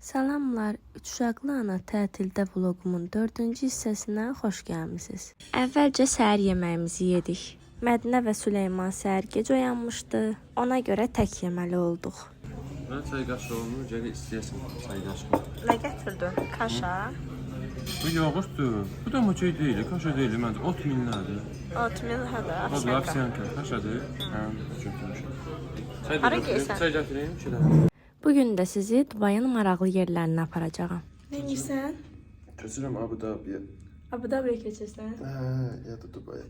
Salamlar, Üç uşaqlı ana tətildə vlogumun 4-cü hissəsinə xoş gəlmisiniz. Əvvəlcə səhər yeməyimizi yedik. Mədinə və Süleyman səhər gec oyanmışdı. Ona görə tək yeməli olduq. Mən çay qaşığını gələ istəyəsən çay qaşığı. Nə gətirdin? Kaşa. Bu yoğurtdur. Bu da moçey deyil, kaşa deyil məncə. Ot millədir. Ot millədir, Ovsiyanka. Ovsiyanka, kaşadır. Hə, götürmüşəm. Hara gəlsən? Çay gətireyim, içirəm. Bugün də sizi Dubayın maraqlı yerlərinə aparacağam. Nə edirsən? Köçürəm Abu Dhabiyə. Abu Dhabiyə keçirsən? Hə, ya da Dubaya.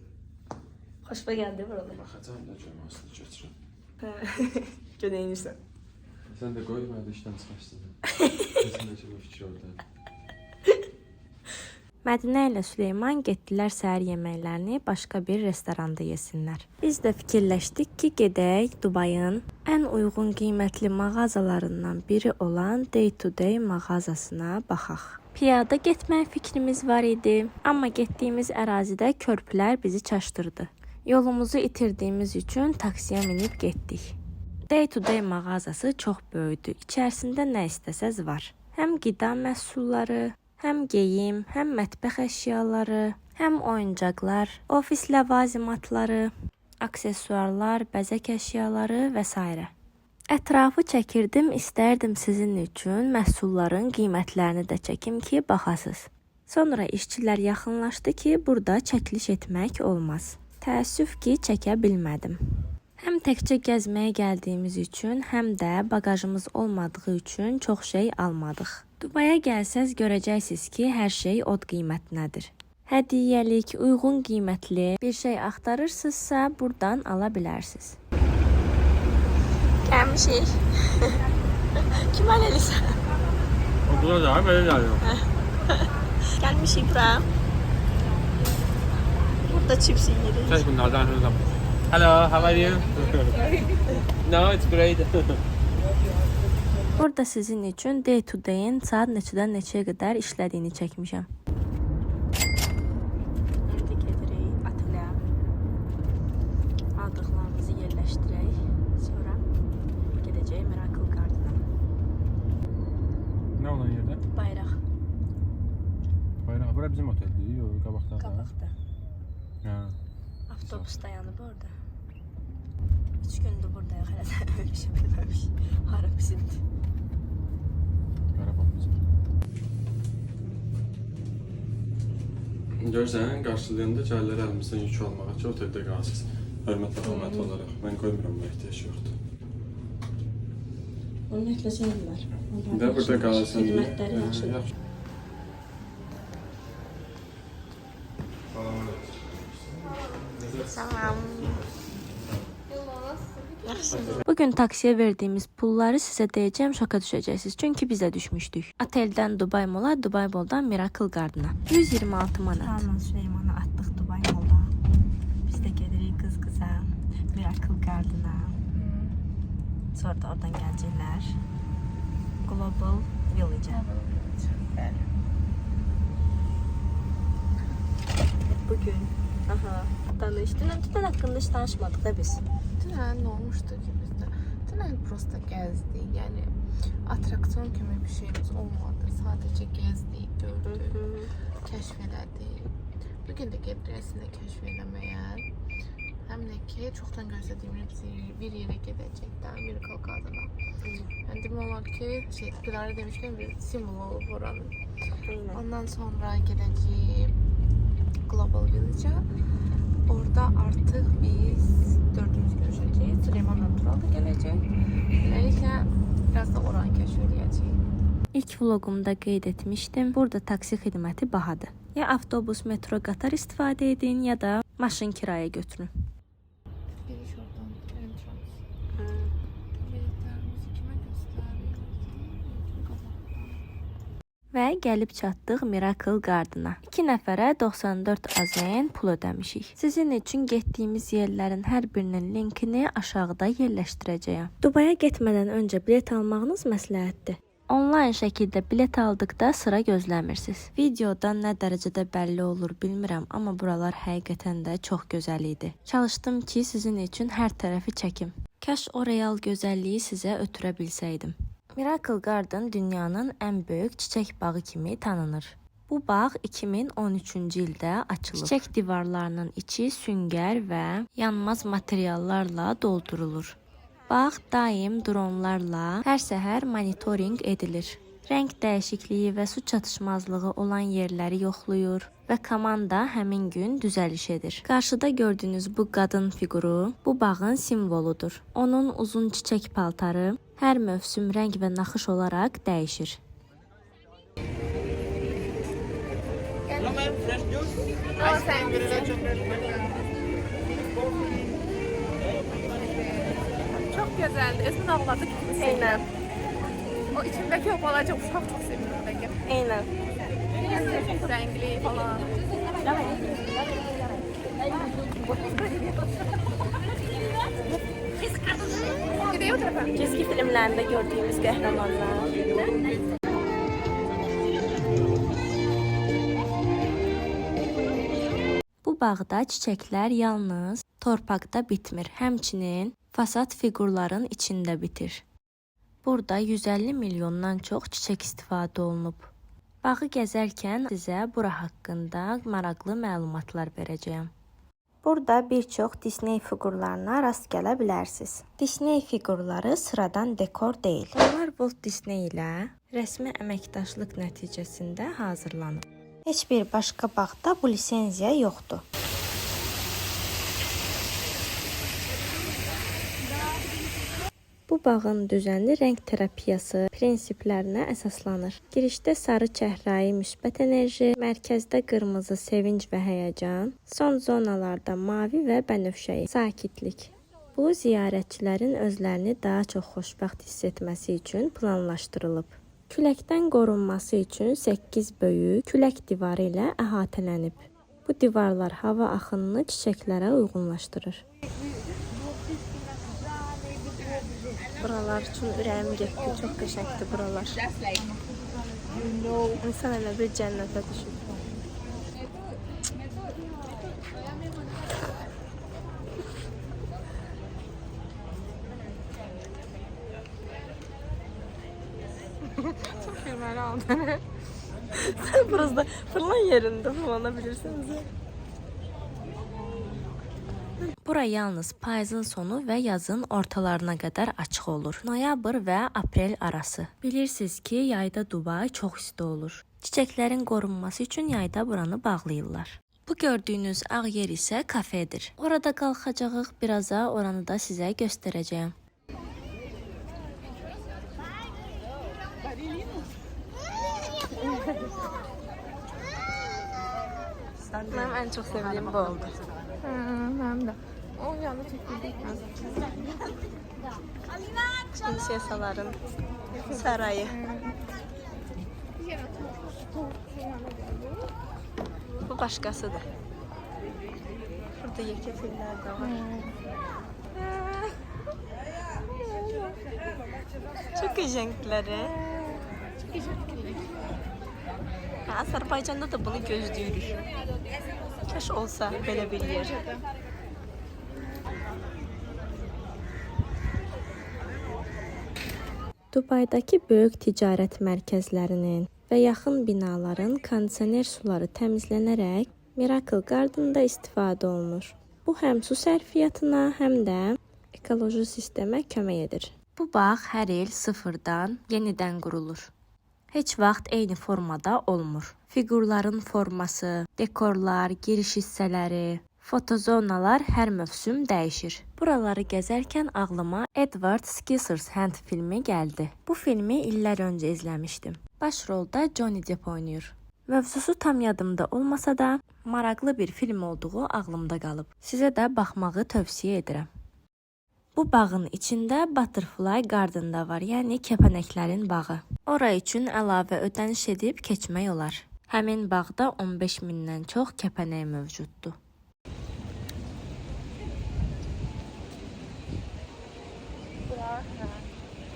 Xoşuma gəldi buralar. Baxacam da görüm aslında götürəm. Hə. Görəyinsən. Sən də qoy, mən də işdən çıxmışdım. Keçinəcəm o fikir orada. Mədinə ilə Süleyman getdilər səhər yeməklərini başqa bir restoranda yesinlər. Biz də fikirləşdik ki, gedək Dubayın ən uyğun qiymətli mağazalarından biri olan Day to Day mağazasına baxaq. Piyada getmək fikrimiz var idi, amma getdiyimiz ərazidə körpülər bizi çaşdırdı. Yolumuzu itirdiyimiz üçün taksiyə minib getdik. Day to Day mağazası çox böyükdür. İçərisində nə istəsəz var. Həm qida məhsulları, həm geyim, həm mətbəx əşyaları, həm oyuncaqlar, ofis ləvazimatları, aksesuarlar, bəzək əşyaları və s. Ətrafı çəkirdim, istərdim sizin üçün məhsulların qiymətlərini də çəkim ki, baxasız. Sonra işçilər yaxınlaşdı ki, burada çəkiliş etmək olmaz. Təəssüf ki, çəkə bilmədim. Həm təkcə gəzməyə gəldiyimiz üçün, həm də bagajımız olmadığı üçün çox şey almadıq. Dubaya gəlsəz görəcəksiniz ki, hər şey od qiymətinədir. Hədiyyəlik, uyğun qiymətli bir şey axtarırsınızsa, buradan ala bilərsiniz. Gəlmişik. Kim eləlisən? O bura da belə gəlir. Gəlmişik bura. Burada chips yeyirik. Çək bunlardan hızım. Hello, how are you? No, it's great. Burada sizin üçün Day to Day'in saat neçədən neçəyə qədər işlədiyini çəkmişəm. İndi gedirik otelə. Aldıqlarımızı yerləşdirək. Sonra gedəcək Miracle Garden'a. Nə olan yerdə? Bayraq. Bayraq. Bura bizim oteldir. Yox, qabaqda. Qabaqda. Hə. Avtobus dayanıb orada. 3 gündür buradayıq, hələ də ölmüşük, bilməmişik. Hara bizimdir. Qarabağ bizim. Görsən, qarşılayanda gəlirlər əlimizdən yük almağa ki, oteldə qalsınız. Hörmət olaraq. Mən qoymuram, buna ehtiyac yoxdur. Ümumiyyətlə şeydirlər. Və burada qalırsan. Xidmətləri yaxşıdır. Salam. Bugün taksiyə verdiyimiz pulları sizə deyəcəm, şoka düşəcəksiniz. Çünki bizə düşmüşdük. Oteldən Dubai Mola, Dubai Moldan Miracle Garden'a. 126 manat. Tamam, Süleymanı atdıq Dubai Molda. Biz də gedirik qız-qıza Miracle Garden'a. Sonra da oradan gələcəklər Global Village'a. Bugün Dünən haqqında hiç danışmadık da biz. Dünən ne olmuştu ki bizde? Dünən prosta gezdik. Yani atraksiyon gibi bir şeyimiz olmadı. Sadece gezdik, gördük, keşfeledik. Bugün de gedrəsində keşfelemeye. Hem de ki çoktan gözlediğimiz bir yere gidecekler. Miracle Garden'a. Yani demək olar ki, Dilara demişken bir simbol olur oranın. Ondan sonra gideceğim Global Village'a. Orada artık biz dördümüz görüşeceğiz. Süleyman'la Tural da gelecek. Böylelikle biraz da oranı keşfedeceğiz. İlk vlogumda qeyd etmişdim. Burada taksi xidməti bahadır. Ya avtobus, metro, qatar istifadə edin, ya da maşın kiraya götürün. Giriş oradan, entrance. Biletlərimizi kimə göstəriyoruz? Və gəlib çatdıq Miracle Garden'a. 2 nəfərə 94 AZN pul ödəmişik. Sizin üçün getdiyimiz yerlərin hər birinin linkini aşağıda yerləşdirəcəyəm. Dubaya getmədən öncə bilet almağınız məsləhətdir. Onlayn şəkildə bilet aldıqda sıra gözləmirsiniz. Videodan nə dərəcədə bəlli olur bilmirəm, amma buralar həqiqətən də çox gözəl idi. Çalışdım ki, sizin üçün hər tərəfi çəkim. Kaş o real gözəlliyi sizə ötürə bilsəydim. Miracle Garden dünyanın ən böyük çiçək bağı kimi tanınır. Bu bağ 2013-cü ildə açılıb. Çiçək divarlarının içi süngər və yanmaz materiallarla doldurulur. Bağ daim dronlarla hər səhər monitorinq edilir. Rəng dəyişikliyi və su çatışmazlığı olan yerləri yoxlayır və komanda həmin gün düzəliş edir. Qarşıda gördüyünüz bu qadın fiquru bu bağın simvoludur. Onun uzun çiçək paltarı hər mövsüm rəng və naxış olaraq dəyişir. Çok güzeldi. Esmin abladı gibi. Eynən. O içindeki o balaca uşaq çok seviyorum belki. Eynən. Renkli falan. Gidiyor o tarafa. Cizgi filmlərində gördüyümüz qəhrəmanlar. Bu bağda çiçəklər yalnız torpaqda bitmir, həmçinin fasad fiqurların içində bitir. Burada 150 milyondan çox çiçək istifadə olunub. Bağı gəzərkən sizə bura haqqında maraqlı məlumatlar verəcəyəm. Burada bir çox Disney fiqurlarına rast gələ bilərsiniz. Disney fiqurları sıradan dekor deyil. Onlar Walt Disney ilə rəsmi əməkdaşlıq nəticəsində hazırlanıb. Heç bir başqa bağda bu lisenziya yoxdur. Bu bağın düzənli rəng terapiyası prinsiplərinə əsaslanır. Girişdə sarı çəhrayı müsbət enerji, mərkəzdə qırmızı sevinc və həyəcan, son zonalarda mavi və bənövşəyi sakitlik. Bu ziyarətçilərin özlərini daha çox xoşbəxt hiss etməsi üçün planlaşdırılıb. Küləkdən qorunması üçün 8 böyük külək divarı ilə əhatələnib. Bu divarlar hava axınını çiçəklərə uyğunlaşdırır. Buralar üçün ürəyim getdi. Çox qəşəngdir buralar. İnsan elə bir cənnətə düşür. Çok filmleri aldı. Sen burası da fırlan yerinde fırlanabilirsiniz. Bura yalnız payızın sonu və yazın ortalarına qədər açıq olur. Noyabr və aprel arası. Bilirsiniz ki, yayda Dubay çox isti olur. Çiçəklərin qorunması üçün yayda buranı bağlayırlar. Bu gördüyünüz ağ yer isə kafedir. Orada qalxacağıq, biraza oranı da sizə göstərəcəyəm. Mənim ən çox sevdiyim bu oldu. Benim de. O yanında çekildik. Prinsesaların sarayı. Bu başqasıdır. Burada yekə fillər də var. Çox qəşəngdilər. Azərbaycanda da bunu gözləyirik. Kaş olsa belə bir yer. Dubaydakı böyük ticarət mərkəzlərinin və yaxın binaların kondisioner suları təmizlənərək Miracle Garden-da istifadə olunur. Bu həm su sərfiyyatına, həm də ekoloji sistemə kömək edir. Bu bağ hər il sıfırdan yenidən qurulur. Heç vaxt eyni formada olmur. Fiqurların forması, dekorlar, giriş hissələri, fotozonalar hər mövsüm dəyişir. Buraları gəzərkən ağlıma Edward Scissorhands filmi gəldi. Bu filmi illər öncə izləmişdim. Başrolda Johnny Depp oynayır. Mövzusu tam yadımda olmasa da maraqlı bir film olduğu ağlımda qalıb. Sizə də baxmağı tövsiyə edirəm. Bu bağın içində Butterfly Garden da var, yəni kəpənəklərin bağı. Ora üçün əlavə ödəniş edib keçmək olar. Həmin bağda 15 mindən çox kəpənək mövcuddur.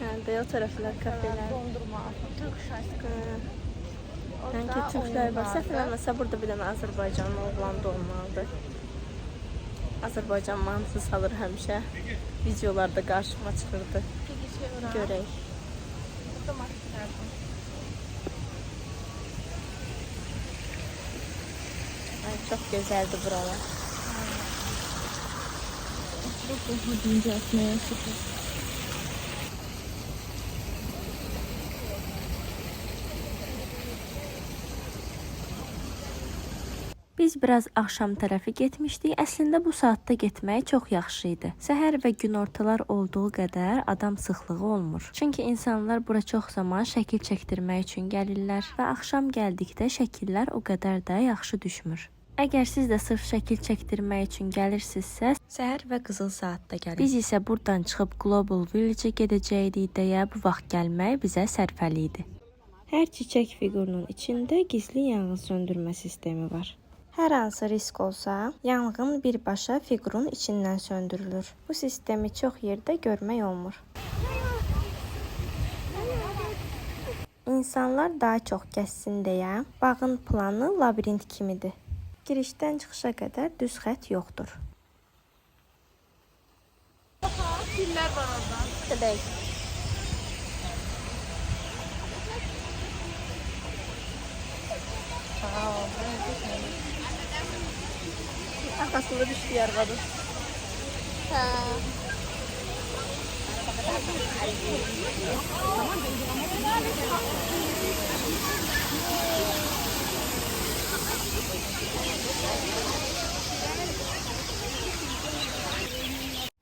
Hə, o tərəflər kafelər. Dondurma. Türk şaşkı. Sanki Türklər var. Səhv eləməsə burada bir dənə Azərbaycanlı oğlan da olmalıdır. Azərbaycan mantısı salır həmişə. Videolarda qarşıma çıxırdı. Görək. Burada masklardım. Ay, çok güzeldi buralar. Çok deyince atmaya çıkıyor. Biz biraz axşam tərəfi getmişdik. Əslində bu saatda getmək çox yaxşı idi. Səhər və günortalar olduğu qədər adam sıxlığı olmur. Çünki insanlar bura çox zaman şəkil çəkdirmək üçün gəlirlər və axşam gəldikdə şəkillər o qədər də yaxşı düşmür. Əgər siz də sırf şəkil çəkdirmək üçün gəlirsinizsə, səhər və qızıl saatda gəlin. Biz isə buradan çıxıb Global Village-ə gedəcəydik deyə bu vaxt gəlmək bizə sərfəli idi. Hər çiçək fiqurunun içində gizli yanğın söndürmə sistemi var. Hər hansı risk olsa, yanğın birbaşa fiqurun içindən söndürülür. Bu sistemi çox yerdə görmək olmur. İnsanlar daha çox gəzsin deyə bağın planı labirint kimidir. Girişdən çıxışa qədər düz xətt yoxdur. Filler var orada. Gedək. Arkasında düştü yer kadın.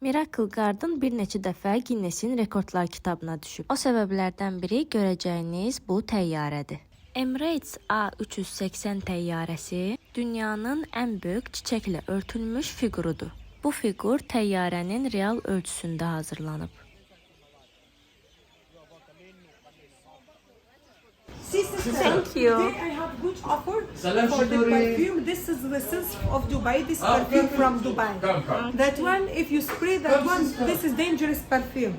Miracle Garden bir neçə dəfə Guinness-in rekordlar kitabına düşüb. O səbəblərdən biri görəcəyiniz bu təyyarədir. Emirates A380 təyyarəsi dünyanın ən böyük çiçəklə örtülmüş fiqurudur. Bu fiqur təyyarənin real ölçüsündə hazırlanıb. Thank you. Today I have good offer for the perfume. This is the sense of Dubai. This perfume from Dubai. That one, if you spray that one, this is dangerous perfume.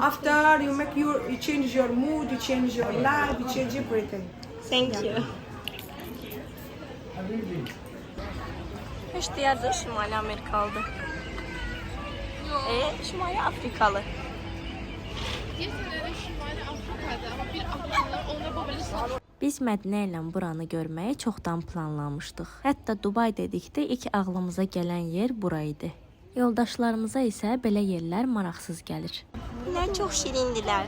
After you change your mood, you change your life, you change everything. Thank you. Hiç deyərdi Şimali Amerikalıdır. Şimali Afrikalı. Deyəsən Şimali Afrikada, amma bir Afrikalılar ona babalisin. Biz Mədinə ilə buranı görməyi çoxdan planlamışdıq. Hətta Dubay dedikdə ilk ağlımıza gələn yer bura idi. Yoldaşlarımıza isə belə yerlər maraqsız gəlir. Nə çox şirindilər.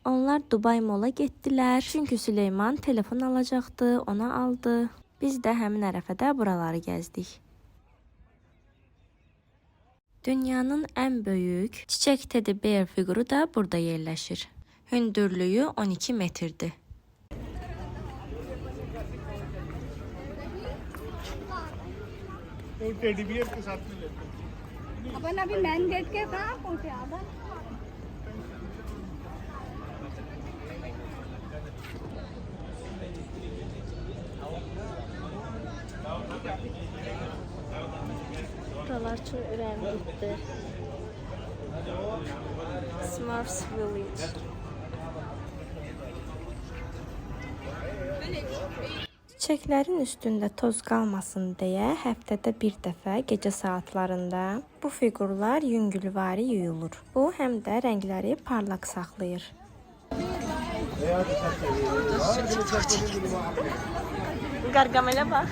Onlar Dubai Mall-a getdilər. Çünki Süleyman telefon alacaqdı, ona aldı. Biz də həmin ərəfədə buraları gəzdik. Dünyanın ən böyük çiçək teddy bear fiquru da burada yerləşir. Hündürlüyü 12 metrdir. Teddy bear के साथ में लेते हैं। अपन अभी main gate के कहाँ पहुँचे अपन? Buralar üçün ürəyim getdi. Smurfs Village. Çiçəklərin üstündə toz qalmasın deyə həftədə bir dəfə gecə saatlarında bu fiqurlar yüngülvari yuyulur. Bu həm də rəngləri parlaq saxlayır. Qarqamələ bax.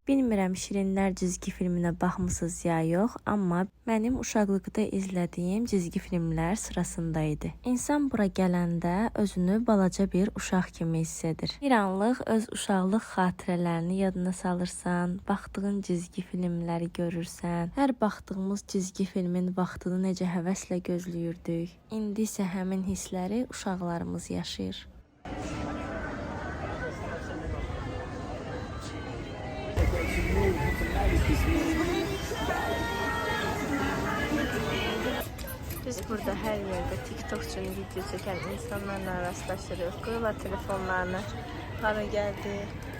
Bilmirəm Şirinlər cizgi filminə baxmısınız ya yox, amma mənim uşaqlıqda izlədiyim cizgi filmlər sırasında idi. İnsan bura gələndə özünü balaca bir uşaq kimi hiss edir. Bir anlıq öz uşaqlıq xatirələrini yadına salırsan, baxdığın cizgi filmləri görürsən. Hər baxdığımız cizgi filmin vaxtını necə həvəslə gözləyirdik. İndi isə həmin hissləri uşaqlarımız yaşayır. Biz burada hər yerdə TikTok üçün video çəkən insanlarla rastlaşırıq. Qoyurlar telefonlarını, hara gəldi,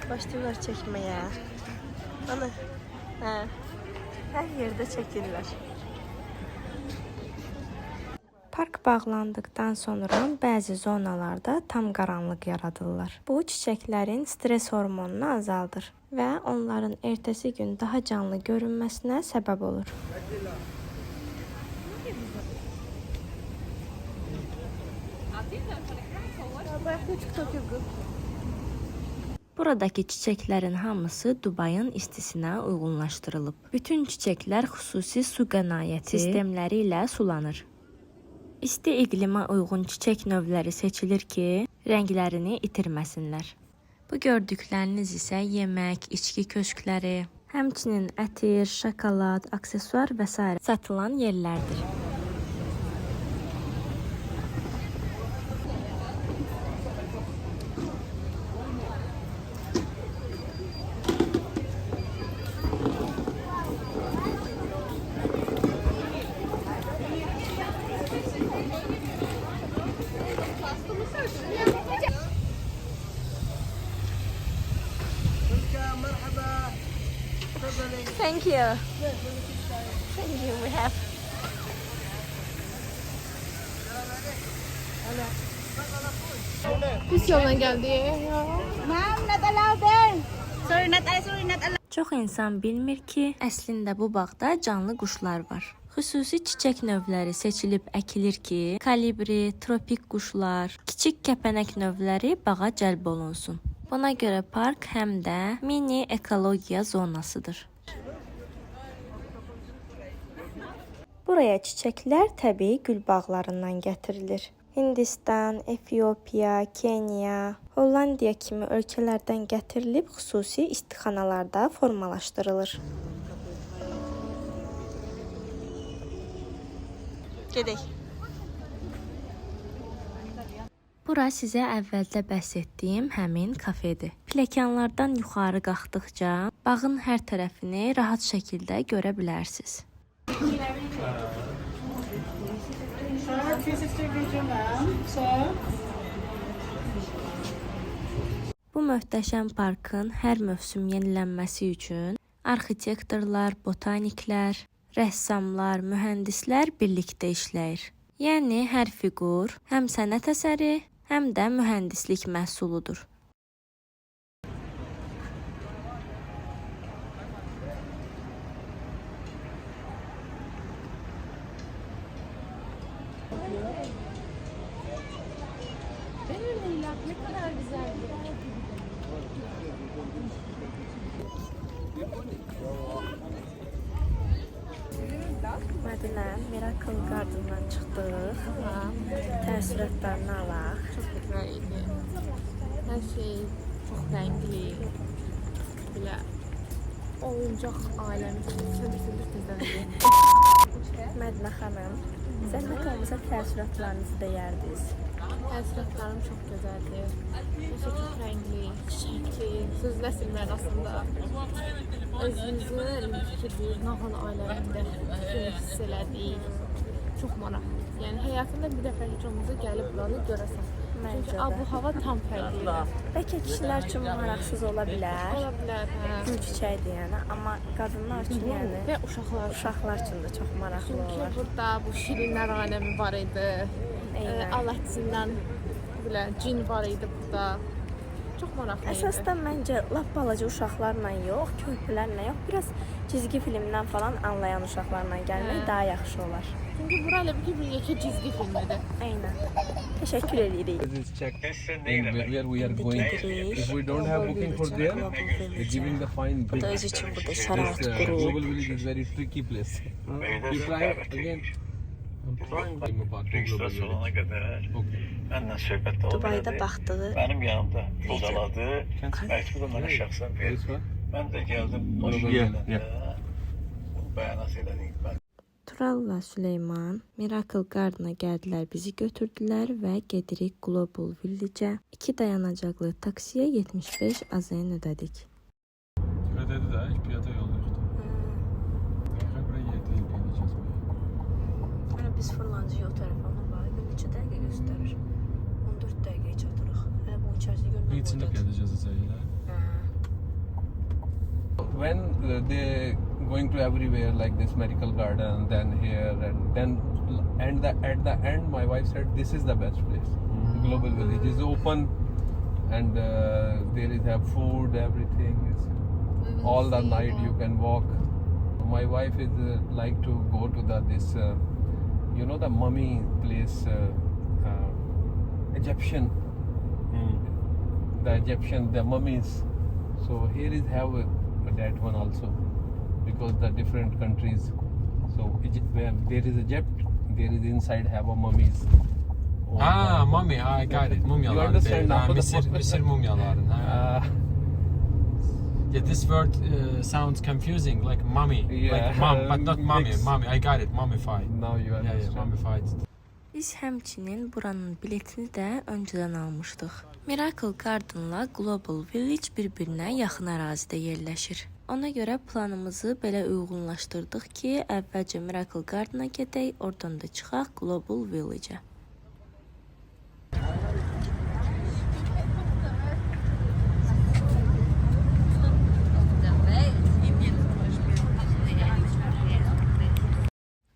başlayırlar çəkməyə. Ana, hər yerdə çəkirlər. Park bağlandıqdan sonra bəzi zonalarda tam qaranlıq yaradırlar. Bu çiçəklərin stres hormonunu azaldır və onların ertəsi gün daha canlı görünməsinə səbəb olur. Buradakı çiçəklərin hamısı Dubayın istisinə uyğunlaşdırılıb. Bütün çiçəklər xüsusi su qənaəti sistemləri ilə sulanır. İsti iqlimə uyğun çiçək növləri seçilir ki, rənglərini itirməsinlər. Bu gördükləriniz isə yemək, içki köşkləri, həmçinin ətir, şokolad, aksesuar və s. satılan yerlərdir. Thank you. Thank you. We have. Pis yolla geldik ya. Ma'am, not allowed there. Sorry, not allowed. Çox insan bilmir ki, əslində bu bağda canlı quşlar var. Xüsusi çiçək növləri seçilib əkilir ki, kolibri, tropik quşlar, kiçik kəpənək növləri bağa cəlb olunsun. Buna görə park həm də mini ekologiya zonasıdır. Buraya çiçəklər təbii gül bağlarından gətirilir. Hindistan, Efiopiya, Kenya, Hollandiya kimi ölkələrdən gətirilib xüsusi istixanalarda formalaşdırılır. Gedək. Bura sizə əvvəldə bəhs etdiyim həmin kafedir. Pilləkənlərdən yuxarı qalxdıqca bağın hər tərəfini rahat şəkildə görə bilərsiniz. Bu möhtəşəm parkın hər mövsüm yenilənməsi üçün arxitektorlar, botaniklər, rəssamlar, mühəndislər birlikdə işləyir. Yəni hər fiqur həm sənət əsəri, həm də mühəndislik məhsuludur. Mədinə, Miracle Garden-dan çıxdıq. Təəssüratlarını alaq. Çok güzel idi. Her şey çok renkli. Böyle oyuncak alemi söndür tezden. Mədinə xanım, zəhmət olmasa təəssüratlarınızı deyərdiniz. Təəssüratlarım çok güzeldi. Her şey çok renkli, çiçekli, sözləsilmən aslında. Özünüzü fikirli, nağıl aləmində hiss elədik. Çox maraqlı. Yəni həyatında bir dəfə heç olmasa gəlib buranı görəsən. Çünki bu hava tam fərqlidir. Bəlkə kişilər üçün maraqsız ola bilər. Ola bilər, hə. Gül çiçəkdir yəni, amma qadınlar üçün yəni Və uşaqlar üçün də çox maraqlı Çünki olar. burada bu şirinlər aləmi var idi. Eynən. Aladdin'dən belə cin var idi burada. Çox maraqlı idi. Əsasda məncə lap balaca uşaqlarla yox, körpülərlə yox, biraz cizgi filmdən falan anlayan uşaqlarla gəlmək daha yaxşı olar. Çünki bura elə bir yekə cizgi filmidir. Eynən. Təşəkkür edirik. Is checked where we are going. If we don't have booking for there, they're giving the fine. Bu da öz üçün burada This şərait qurub. Global Village is very tricky place. You try again. I'm trying to park in Global olana Village. qədər Okay. mənlə söhbətdə oldu. Dubayda baxdığı Mənim yanımda qodaladı. Məktubu mənə şəxsən verdi. This one? Mən də gəldim baş Yeah, gələndə bunu bəyanat elədik. Mən Turalla Süleyman Miracle Garden-a gəldilər, bizi götürdülər və gedirik Global Village-ə. 2 dayanacaqlı taksiyə 75 AZN ödədik. Ödedi də, hiç piyada yolu yoxdur. Buraya 7 il gedəcəz. Hələ biz fırlancı yol tərəfına var. Neçə dəqiqə göstərir? 14 dəqiqəyə çatırıq. Hələ bu içəridə görmək İçində gedəcəzəcəyilə. When they going to everywhere like this medical garden, then here and then And at the end, my wife said, "This is the best place. Global Village is open, and there is have food, everything. It's all the night you can walk." My wife is like to go to this, the mummy place, Egyptian. The mummies. So here is have that one also, because the different countries. So where there is Egypt, there is inside have a mummies. Mummy, I got it. Mumyalar. You understand now? Mısır mumyaları. Yeah, this word sounds confusing, like mummy, like mum, but not mummy. Mix. Mummy, I got it. Mummified. Now you Yeah, understand. mummified. Biz həmçinin buranın biletini də öncədən almışdıq. Miracle Garden'la Global Village bir-birinə yaxın ərazidə yerləşir. Ona görə planımızı belə uyğunlaşdırdıq ki, əvvəlcə Miracle Garden'a gedək, oradan da çıxaq Global Village'ə.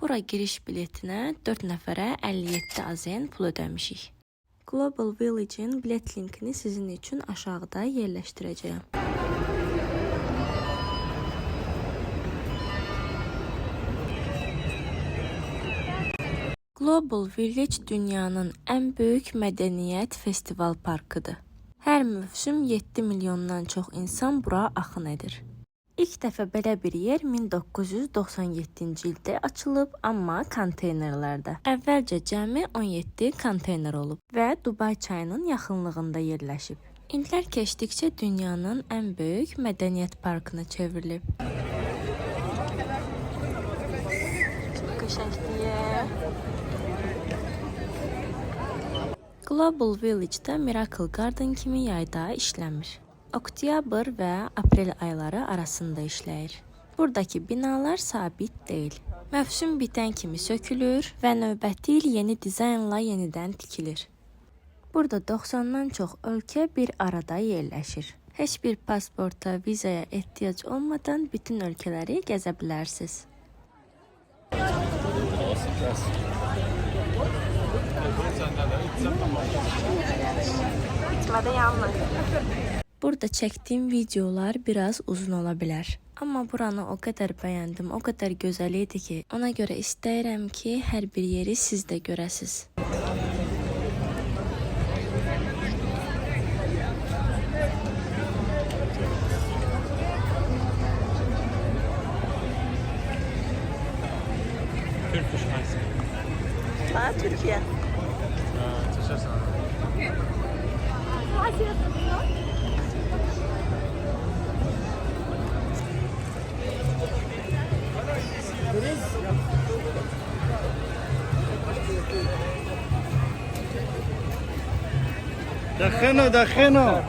Bura giriş biletinə 4 nəfərə 57 AZN pul ödəmişik. Global Village'in bilet linkini sizin üçün aşağıda yerləşdirəcəyəm. Global Village dünyanın ən böyük mədəniyyət festival parkıdır. Hər mövsüm 7 milyondan çox insan bura axın edir. İlk dəfə belə bir yer 1997-ci ildə açılıb, amma konteynerlərdə. Əvvəlcə cəmi 17 konteyner olub və Dubay çayının yaxınlığında yerləşib. İllər keçdikcə dünyanın ən böyük mədəniyyət parkına çevrilib. Çox qəşəngdir. Global Village'da Miracle Garden kimi yayda işləmir. Oktyabr və aprel ayları arasında işləyir. Buradakı binalar sabit deyil. Mövsüm bitən kimi sökülür və növbəti il yeni dizaynla yenidən tikilir. Burada 90-dan çox ölkə bir arada yerləşir. Heç bir pasporta, vizaya ehtiyac olmadan bütün ölkələri gəzə bilərsiniz. Bitmədə yanlış. Burada çəkdiyim videolar biraz uzun ola bilər. Amma buranı o qədər bəyəndim, o qədər gözəl idi ki, ona görə istəyirəm ki, hər bir yeri siz də görəsiniz. Turkish nice. Türkiye. Teşekkür ederim. دخنه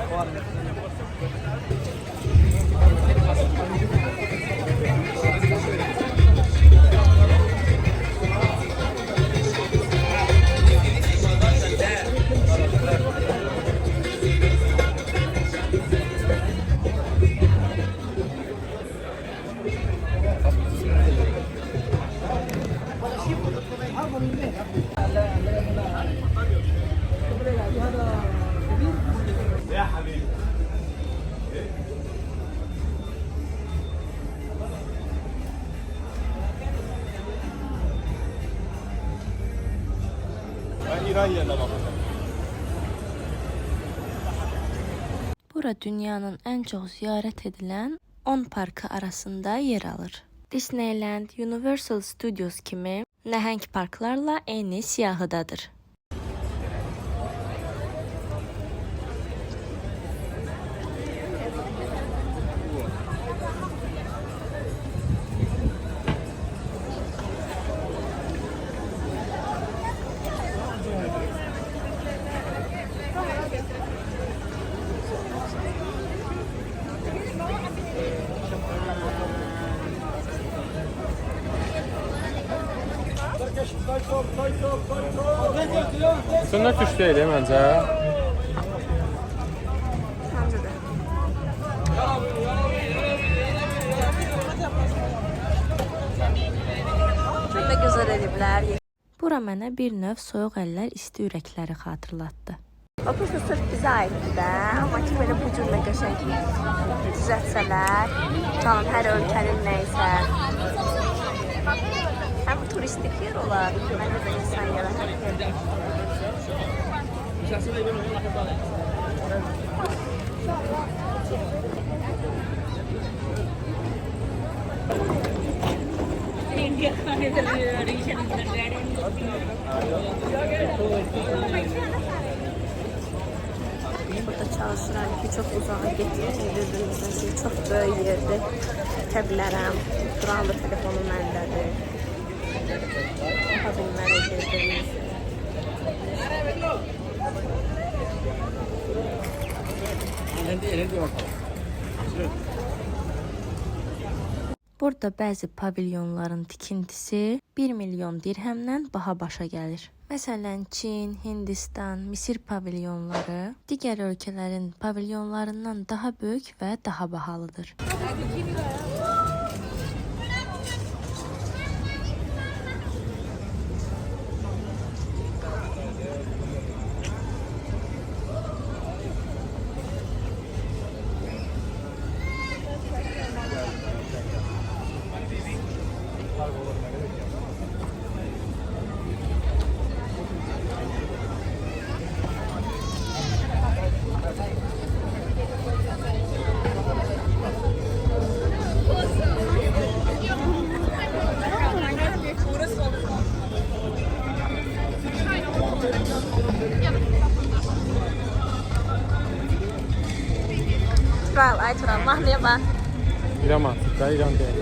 Bura dünyanın ən çox ziyarət edilən 10 parkı arasında yer alır. Disneyland, Universal Studios kimi nəhəng parklarla eyni siyahıdadır. Bunlar türk deyil, məncə. Çok da güzel ediblər. Bura mənə bir növ soyuq əllər, isti ürəkləri xatırlatdı. Otursa sırf bizə aiddir də, amma ki belə bu cürlə qəşəng düzəltsələr, canım hər ölkənin nəysə. Həm turistik yer olar, həm də insan yerə hər yerdə. Burada çalışıram ki, çox uzağa getməyim, çox böyük yerdir. Çəkə bilərəm, duran da telefonum məndədir. Baxa bilməliyim. Burada bəzi pavilyonların tikintisi 1 milyon dirhəmdən baha başa gəlir. Məsələn, Çin, Hindistan, Misir pavilyonları digər ölkələrin pavilyonlarından daha böyük və daha bahalıdır. Tural, ay Tural, mahliyə bax. İran artık da İran değil.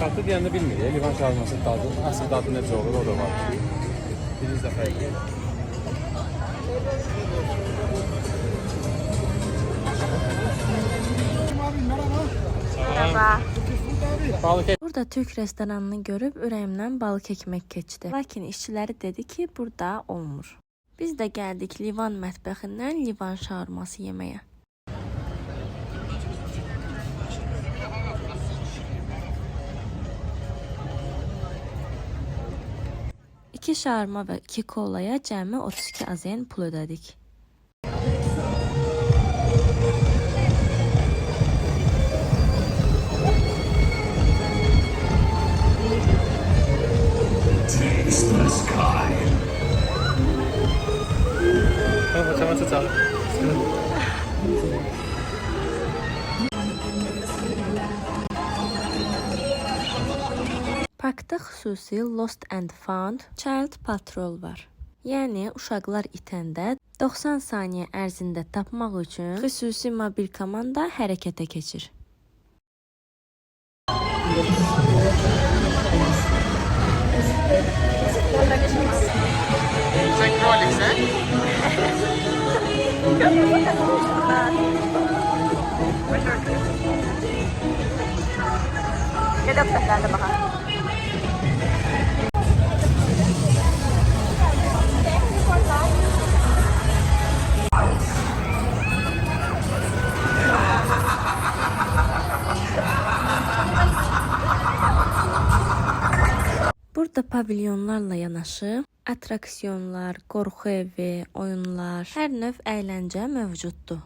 Tatlı deyəndə bilmirik, livan şarması dadı, əsl dadı necə olur, o da var. Biriniz də fərqli. Merhaba. Balık Burada Türk restoranını görüb ürəyimdən balıq ekmək keçdi. Lakin işçiləri dedi ki, burada olmur. Biz də gəldik Livan mətbəxindən Livan şaurması yeməyə. İki şaurma və 2 kolaya cəmi 32 AZN pul ödədik. Parkda xüsusi Lost and Found Child Patrol var. Yəni uşaqlar itəndə 90 saniyə ərzində tapmaq üçün xüsusi mobil komanda hərəkətə keçir. Gedək səfərdə baxaq. Burada pavilyonlarla yanaşı atraksiyonlar, qorxu evi, oyunlar, hər növ əyləncə mövcuddur.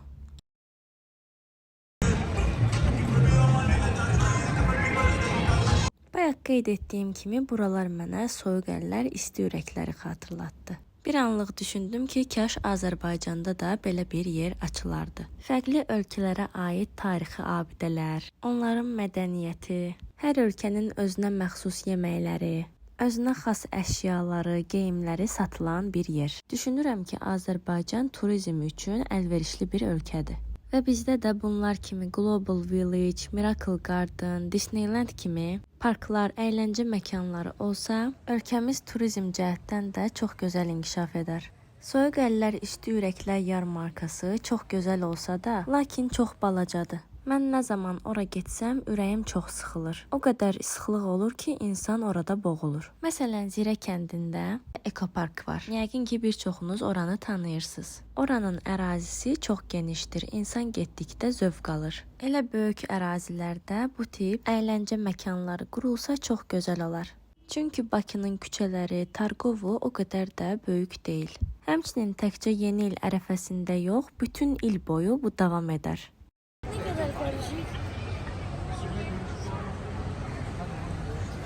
Bayaq qeyd etdiyim kimi buralar mənə soyuq əllər, isti ürəkləri xatırlatdı. Bir anlıq düşündüm ki, kaş Azərbaycanda da belə bir yer açılardı. Fərqli ölkələrə aid tarixi abidələr, onların mədəniyyəti, hər ölkənin özünə məxsus yeməkləri, özünə xas əşyaları, geyimləri satılan bir yer. Düşünürəm ki, Azərbaycan turizm üçün əlverişli bir ölkədir. Və bizdə də bunlar kimi Global Village, Miracle Garden, Disneyland kimi parklar, əyləncə məkanları olsa, ölkəmiz turizm cəhətdən də çox gözəl inkişaf edər. Soyuq əllər isti ürəklər yarmarkası çox gözəl olsa da, lakin çox balacadır. Mən nə zaman ora getsəm, ürəyim çox sıxılır. O qədər sıxlıq olur ki, insan orada boğulur. Məsələn, Zirə kəndində ekopark var. Yəqin ki, bir çoxunuz oranı tanıyırsınız. Oranın ərazisi çox genişdir. İnsan getdikdə zövq alır. Elə böyük ərazilərdə bu tip əyləncə məkanları qurulsa çox gözəl olar. Çünki Bakının küçələri, Targovu o qədər də böyük deyil. Həmçinin təkcə yeni il ərəfəsində yox, bütün il boyu bu davam edər.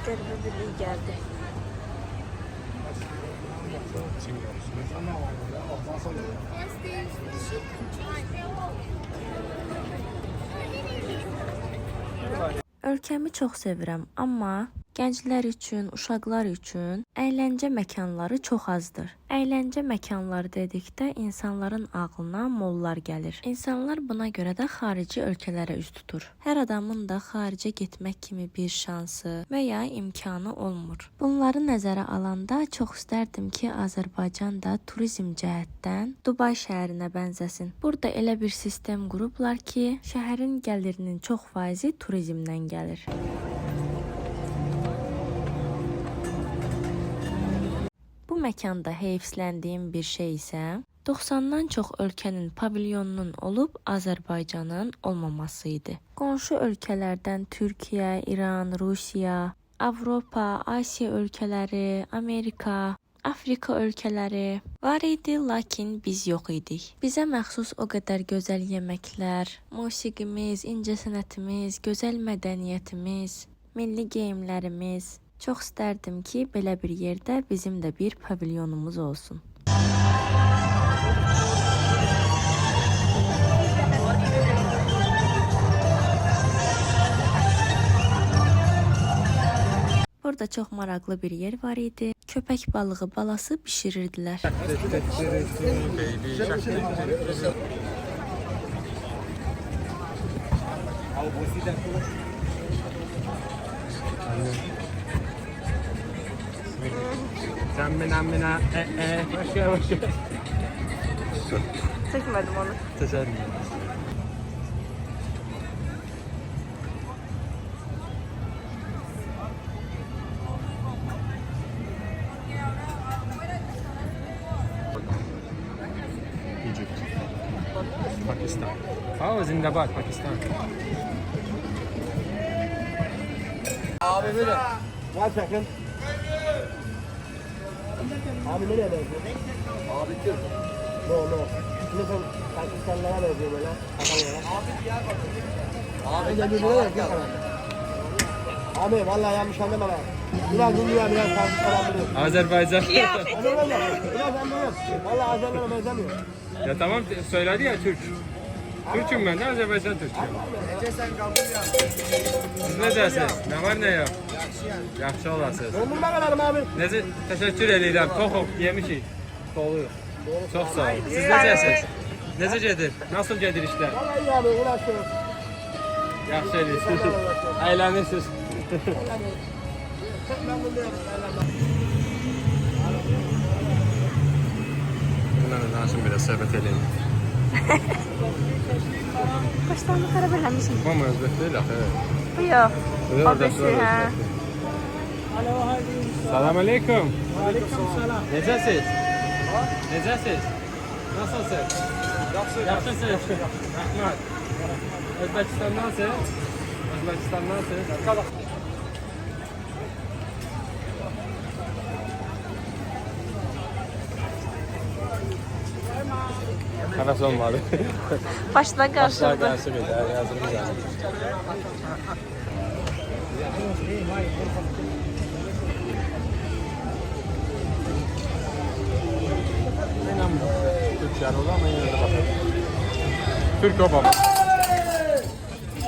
Qəribə bir il gəldi. Ölkəmi çox sevirəm, amma gənclər üçün, uşaqlar üçün əyləncə məkanları çox azdır. Əyləncə məkanları dedikdə insanların ağlına mollar gəlir. İnsanlar buna görə də xarici ölkələrə üz tutur. Hər adamın da xaricə getmək kimi bir şansı və ya imkanı olmur. Bunları nəzərə alanda çox istərdim ki, Azərbaycan da turizm cəhətdən Dubay şəhərinə bənzəsin. Burada elə bir sistem qurublar ki, şəhərin gəlirinin çox faizi turizmdən gəlir. Bu məkanda heyfsləndiyim bir şey isə 90-dan çox ölkənin pavilyonunun olub Azərbaycanın olmaması idi. Qonşu ölkələrdən Türkiyə, İran, Rusiya, Avropa, Asiya ölkələri, Amerika, Afrika ölkələri var idi, lakin biz yox idik. Bizə məxsus o qədər gözəl yeməklər, musiqimiz, incəsənətimiz, gözəl mədəniyyətimiz, milli geyimlərimiz. Çox istərdim ki, belə bir yerdə bizim də bir pavilyonumuz olsun. Burada çox maraqlı bir yer var idi. Köpək balığı balası bişirirdilər. Mina, başka. Çəkmədim onu. Teşekkür. Egypt. Pakistan. Oh, Zindabad, Pakistan. Abi böyle. One second. Abi nereye benziyor? Abi kim? No. Şimdi sen Pakistanlılara benziyor böyle. Abi Diyarbakır. Abi de birbirine benziyor. Abi vallahi yanlış anlama lan. Biraz Hindiya, biraz Pakistan biliyor. Azerbaycan. Biraz anlıyorum. Vallahi Azerbaycan'a benzemiyor. Ya tamam söyledi ya Türk. Türk'üm ben de Azerbaycan Türk'üm. Siz ne dersiniz? Ne var ne yok? Yaxşı olasınız. Dondurma kalalım abi. Nece teşekkür ederim. Toxuq yemişik. Doluyuq. Çox sağ olun. Siz necəsiniz? Necə gedir? Nasıl gedir işlər? Vallahi iyi abi uğraşıyoruz. Yaxşı edirsiniz. Əylənirsiniz. Çok memnun değilim. Bunlarla danışın biraz söhbət edin. Başlarını xarab eləmişik. Mama özbək deyil axı. Bu yox. O birisi, hə. Salam aleyküm. Aleyküm selam. Necəsiz? Necəsiz? Nasılsınız? Yaxşısınız. Rəhmət. Özbəkistandansınız? Özbəkistandansınız? Həvəs olmadı. Başına qarışırdı. Qarşı bir də yazılmış yani. İnanmıyorum. Türk yer olur ama yine de bakalım. Türk o baba.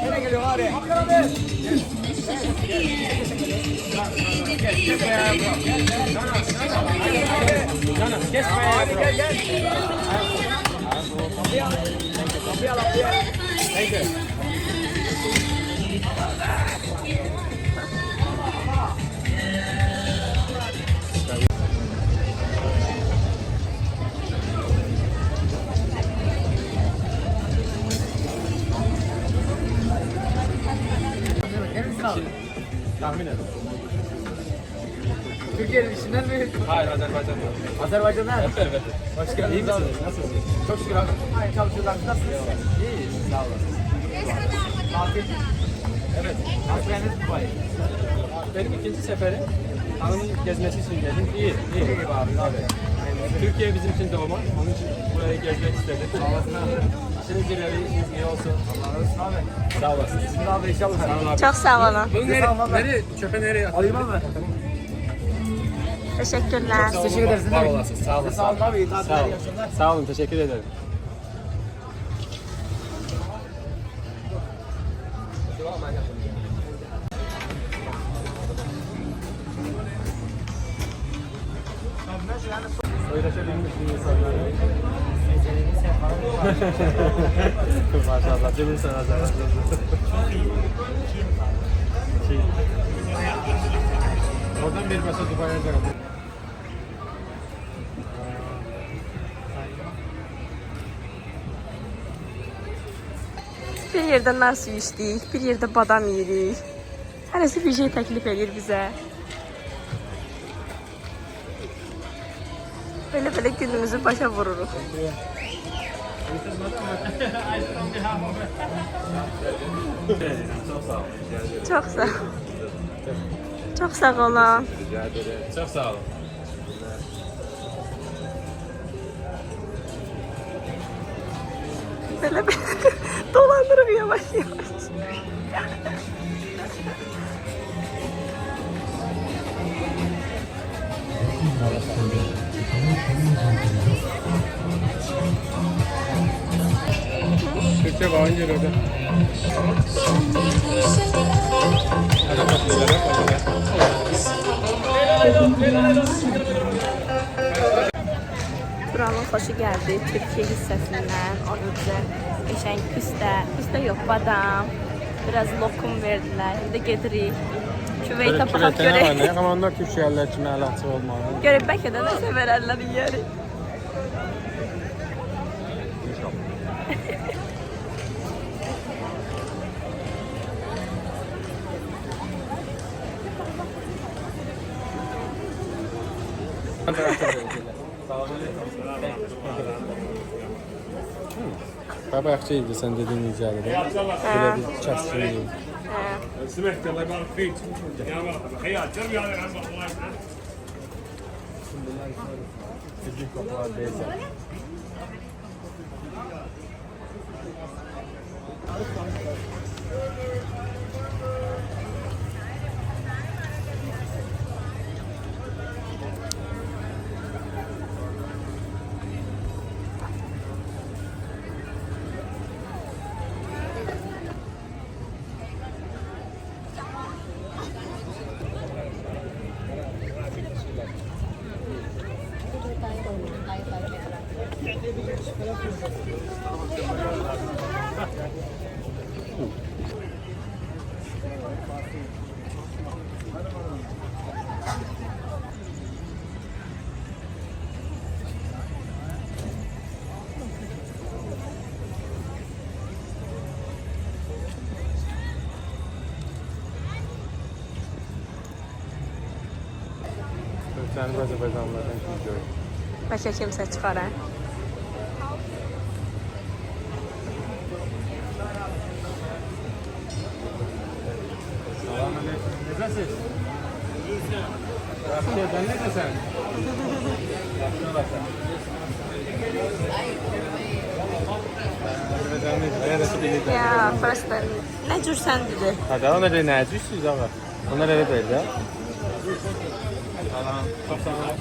Nereye geliyor abi? Gel. Gel. Tahmin et. Türkiye'nin içinden mi? Hayır, Azerbaycan'da. Azerbaycan'dan. Evet. Hoş geldiniz. İyi misiniz? Nasılsınız? Çok şükür abi. Aynı çalışıyorlar. Nasılsınız? İyi. Sağ olasın. Afiyet. Evet. Nasıl beğendiniz Dubai'yi? Benim ikinci seferim. Hanımın gezmesi için geldim. İyi. İyi gibi abi. Türkiye bizim için doğma. Onun için burayı gezmek istedim. Sağ olasın abi. İşiniz iyi olsun. Allah razı olsun abi. Sağ olasın. Sizin abi inşallah. Sağ olun abi. Çok sağ olun. Bunu nereye? Çöpe nereye atayım? Alayım abi. Teşekkürler. Teşekkür ederiz. Var olasın. Sağ olun. Sağ olun abi. İyi tatiller, Sağ iyi olun. akşamlar. Sağ olun. Teşekkür ederim. Söyleşebilmiş bir insanlar. Maşallah. Cemil sana zaten. Oradan bir masa Dubai'ye geldim. Bir yerdə nar suyu içdik, bir yerdə badam yedik. Hərəsi bir şey təklif edir bizə. Belə günümüzü başa vururuq. Çox sağ ol. Çox sağ olun. Rica ederim. Çok sağ olun. Belə dolandırıb yavaş yavaş. Türkçe bağınca öyle. Buranın xoşu gəldi. Türkiyə hissəsindən. Orada bizə qəşəng pistə yox, badam. Biraz lokum verdilər. İndi gedirik. Küveytə baxaq görək. Ama onlar Türkiye'liler için alakası olmalı. Görək bəlkə də nəsə verərlər yeyərik. Babakçıydı sen dediğin icabı. Böyle bir çarşıydı. سمعت الله يبارك فيك يا مرحبا حياك تربي هذا العم الله يسعدك Sen Azerbaycanlılardan kim görüyor? Bəlkə kimsə çıxar, hə? Selamünaleyküm. Necəsiz? Yaxşı, ben ne desen? Yaxşı olasın. Ya, просто nə cür səndir? Hadi onlar öyle ne ediyorsunuz ama? Onlar öyle değil de. Salam, çok sağ olun.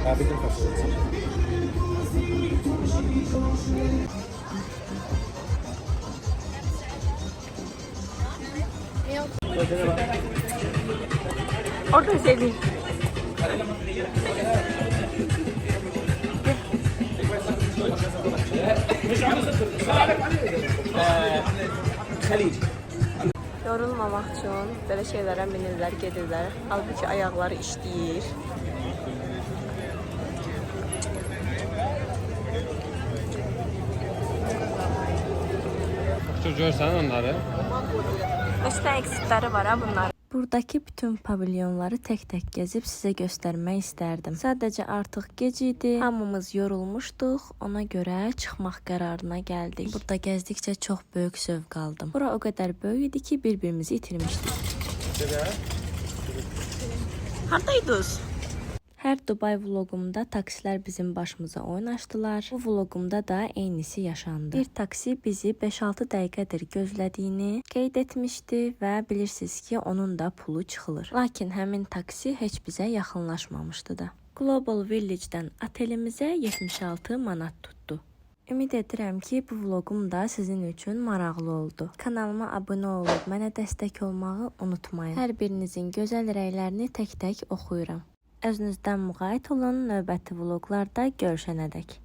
Abi de kasıyor. Orada Selin. Yorulmamaq üçün belə şeylərə minirlər, gedirlər. Halbuki ayaqları işləyir. Çok görsən onları. Başka eksikləri var ha bunlar. Buradakı bütün pavilyonları tek-tek gezib sizə göstərmək istərdim. Sadəcə artıq gec idi, hamımız yorulmuşduq, ona görə çıxmaq qərarına gəldik. Burada gəzdikcə çox böyük zövq aldım. Bura o qədər böyük idi ki, bir-birimizi itirmişdik. Hardaydınız? Hər Dubay vlogumda taksilər bizim başımıza oynaşdılar. Bu vlogumda da eynisi yaşandı. Bir taksi bizi 5-6 dəqiqədir gözlədiyini qeyd etmişdi və bilirsiniz ki, onun da pulu çıxılır. Lakin həmin taksi heç bizə yaxınlaşmamışdı da. Global Village-dən otelimizə 76 manat tutdu. Ümid edirəm ki, bu vlogum da sizin üçün maraqlı oldu. Kanalıma abunə olub mənə dəstək olmağı unutmayın. Hər birinizin gözəl rəylərini tək-tək oxuyuram. Özünüzdən müğayət olun, növbəti vloqlarda görüşənədək.